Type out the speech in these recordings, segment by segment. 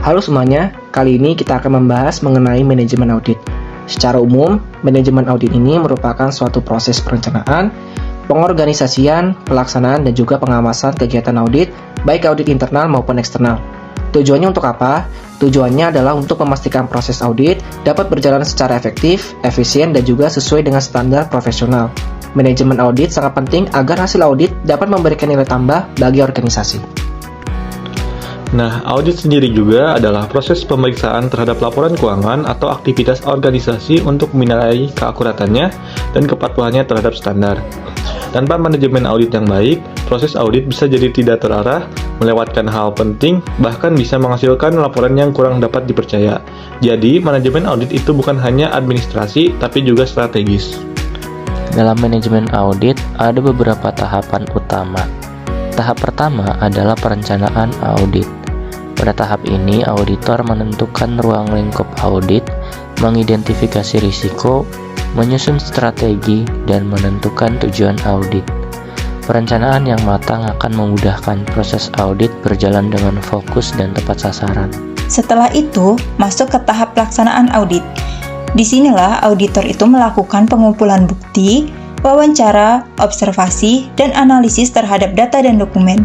Halo semuanya, kali ini kita akan membahas mengenai manajemen audit. Secara umum, manajemen audit ini merupakan suatu proses perencanaan, pengorganisasian, pelaksanaan, dan juga pengawasan kegiatan audit, baik audit internal maupun eksternal. Tujuannya untuk apa? Tujuannya adalah untuk memastikan proses audit dapat berjalan secara efektif, efisien, dan juga sesuai dengan standar profesional. Manajemen audit sangat penting agar hasil audit dapat memberikan nilai tambah bagi organisasi. Nah, audit sendiri juga adalah proses pemeriksaan terhadap laporan keuangan atau aktivitas organisasi untuk menilai keakuratannya dan kepatuhannya terhadap standar. Tanpa manajemen audit yang baik, proses audit bisa jadi tidak terarah, melewatkan hal penting, bahkan bisa menghasilkan laporan yang kurang dapat dipercaya. Jadi, manajemen audit itu bukan hanya administrasi, tapi juga strategis. Dalam manajemen audit, ada beberapa tahapan utama. Tahap pertama adalah perencanaan audit. Pada tahap ini, auditor menentukan ruang lingkup audit, mengidentifikasi risiko, menyusun strategi, dan menentukan tujuan audit. Perencanaan yang matang akan memudahkan proses audit berjalan dengan fokus dan tepat sasaran. Setelah itu, masuk ke tahap pelaksanaan audit. Disinilah auditor itu melakukan pengumpulan bukti, wawancara, observasi, dan analisis terhadap data dan dokumen.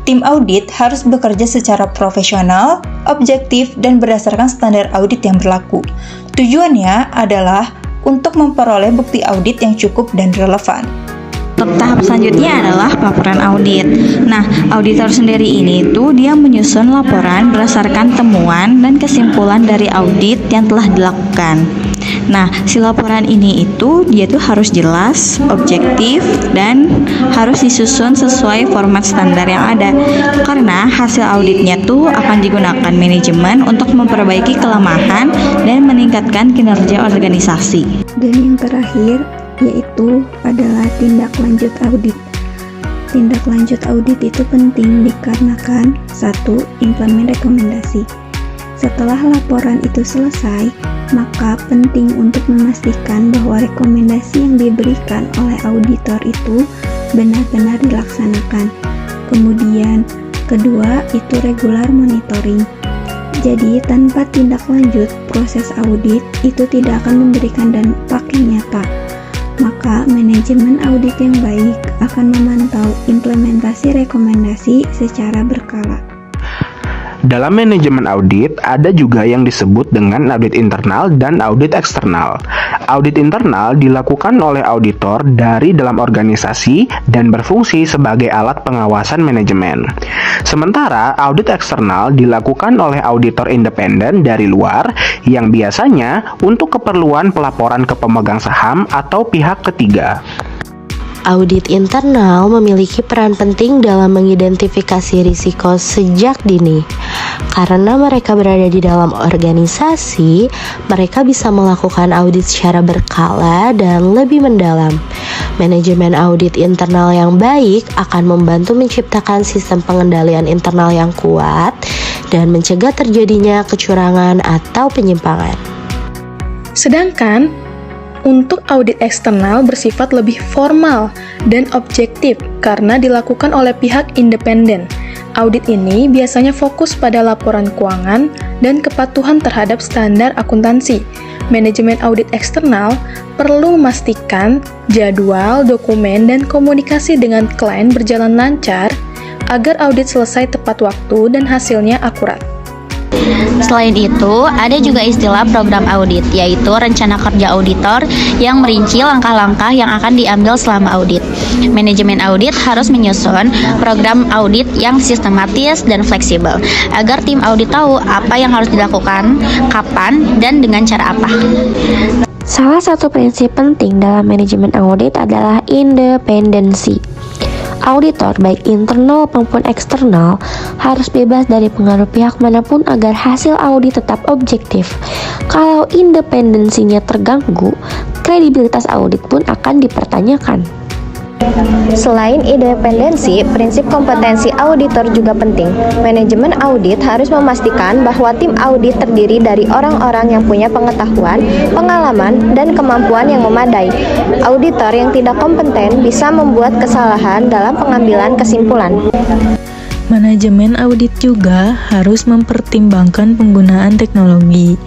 Tim audit harus bekerja secara profesional, objektif, dan berdasarkan standar audit yang berlaku. Tujuannya adalah untuk memperoleh bukti audit yang cukup dan relevan. Tahap selanjutnya adalah pelaporan audit. Nah, auditor sendiri ini dia menyusun laporan berdasarkan temuan dan kesimpulan dari audit yang telah dilakukan. Nah, si laporan ini dia harus jelas, objektif, dan harus disusun sesuai format standar yang ada. Karena hasil auditnya akan digunakan manajemen untuk memperbaiki kelemahan dan meningkatkan kinerja organisasi. Dan yang terakhir yaitu adalah tindak lanjut audit. Tindak lanjut audit itu penting dikarenakan 1. Implement rekomendasi. Setelah laporan itu selesai, maka penting untuk memastikan bahwa rekomendasi yang diberikan oleh auditor itu benar-benar dilaksanakan. Kemudian, kedua itu regular monitoring. Jadi, tanpa tindak lanjut proses audit itu tidak akan memberikan dampak yang nyata. Maka, manajemen audit yang baik akan memantau implementasi rekomendasi secara berkala. Dalam manajemen audit, ada juga yang disebut dengan audit internal dan audit eksternal. Audit internal dilakukan oleh auditor dari dalam organisasi dan berfungsi sebagai alat pengawasan manajemen. Sementara audit eksternal dilakukan oleh auditor independen dari luar yang biasanya untuk keperluan pelaporan ke pemegang saham atau pihak ketiga. Audit internal memiliki peran penting dalam mengidentifikasi risiko sejak dini. Karena mereka berada di dalam organisasi, mereka bisa melakukan audit secara berkala dan lebih mendalam. Manajemen audit internal yang baik akan membantu menciptakan sistem pengendalian internal yang kuat dan mencegah terjadinya kecurangan atau penyimpangan. Sedangkan untuk audit eksternal bersifat lebih formal dan objektif karena dilakukan oleh pihak independen. Audit ini biasanya fokus pada laporan keuangan dan kepatuhan terhadap standar akuntansi. Manajemen audit eksternal perlu memastikan jadwal, dokumen, dan komunikasi dengan klien berjalan lancar agar audit selesai tepat waktu dan hasilnya akurat. Selain itu, ada juga istilah program audit, yaitu rencana kerja auditor yang merinci langkah-langkah yang akan diambil selama audit. Manajemen audit harus menyusun program audit yang sistematis dan fleksibel, agar tim audit tahu apa yang harus dilakukan, kapan, dan dengan cara apa. Salah satu prinsip penting dalam manajemen audit adalah independensi. Auditor, baik internal maupun eksternal, harus bebas dari pengaruh pihak manapun agar hasil audit tetap objektif. Kalau independensinya terganggu, kredibilitas audit pun akan dipertanyakan. Selain independensi, prinsip kompetensi auditor juga penting. Manajemen audit harus memastikan bahwa tim audit terdiri dari orang-orang yang punya pengetahuan, pengalaman, dan kemampuan yang memadai. Auditor yang tidak kompeten bisa membuat kesalahan dalam pengambilan kesimpulan. Manajemen audit juga harus mempertimbangkan penggunaan teknologi.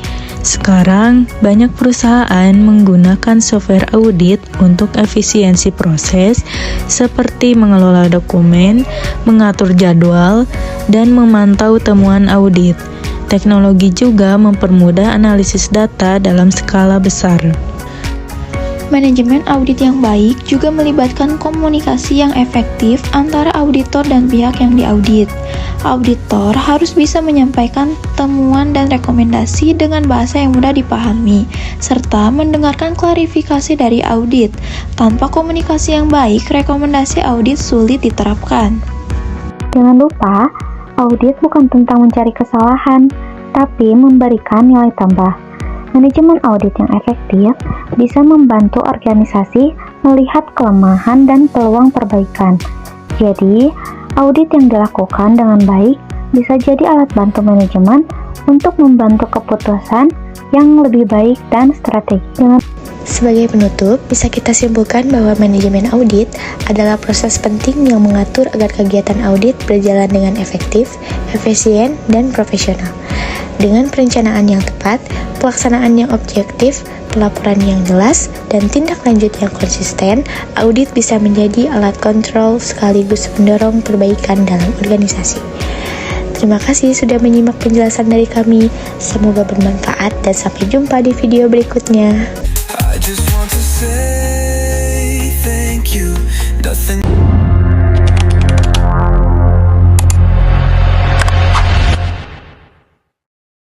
Sekarang, banyak perusahaan menggunakan software audit untuk efisiensi proses, seperti mengelola dokumen, mengatur jadwal, dan memantau temuan audit. Teknologi juga mempermudah analisis data dalam skala besar. Manajemen audit yang baik juga melibatkan komunikasi yang efektif antara auditor dan pihak yang diaudit. Auditor harus bisa menyampaikan temuan dan rekomendasi dengan bahasa yang mudah dipahami, serta mendengarkan klarifikasi dari audit. Tanpa komunikasi yang baik, rekomendasi audit sulit diterapkan. Jangan lupa, audit bukan tentang mencari kesalahan, tapi memberikan nilai tambah. Manajemen audit yang efektif bisa membantu organisasi melihat kelemahan dan peluang perbaikan. Jadi, audit yang dilakukan dengan baik bisa jadi alat bantu manajemen untuk membantu keputusan yang lebih baik dan strategi. Sebagai penutup, bisa kita simpulkan bahwa manajemen audit adalah proses penting yang mengatur agar kegiatan audit berjalan dengan efektif, efisien, dan profesional. Dengan perencanaan yang tepat, pelaksanaan yang objektif, pelaporan yang jelas, dan tindak lanjut yang konsisten, audit bisa menjadi alat kontrol sekaligus mendorong perbaikan dalam organisasi. Terima kasih sudah menyimak penjelasan dari kami. Semoga bermanfaat dan sampai jumpa di video berikutnya. I just want to say thank you. Nothing